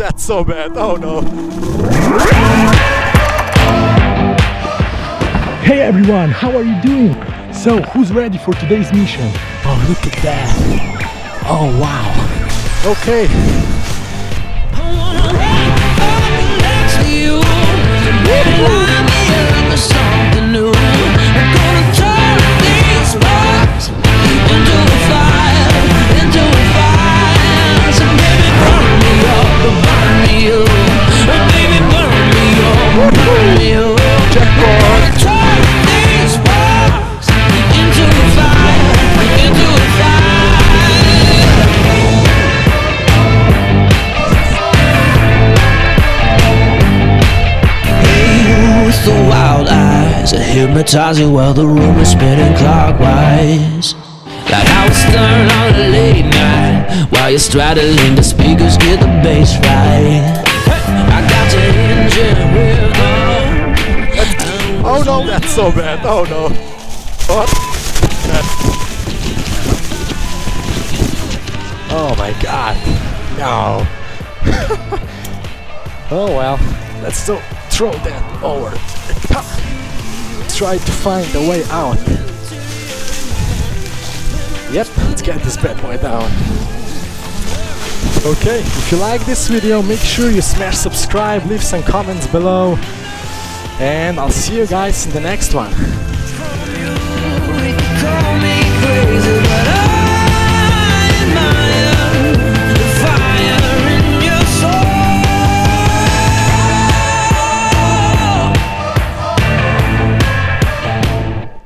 that's so bad. Oh no. Hey everyone, how are you doing? So, who's ready for today's mission? Oh, look at that. Oh, wow. Okay. Hypnotize you while the room is spinning clockwise. Like I was stirring on a late night while you're straddling the speakers, get the bass right. I got your engine rhythm. Oh no, that's so bad. Oh no. What? Oh my god. No. Oh well. Let's still throw that over. Try to find a way out. Yep, let's get this bad boy down. Okay, if you like this video, make sure you smash subscribe, leave some comments below, and I'll see you guys in the next one.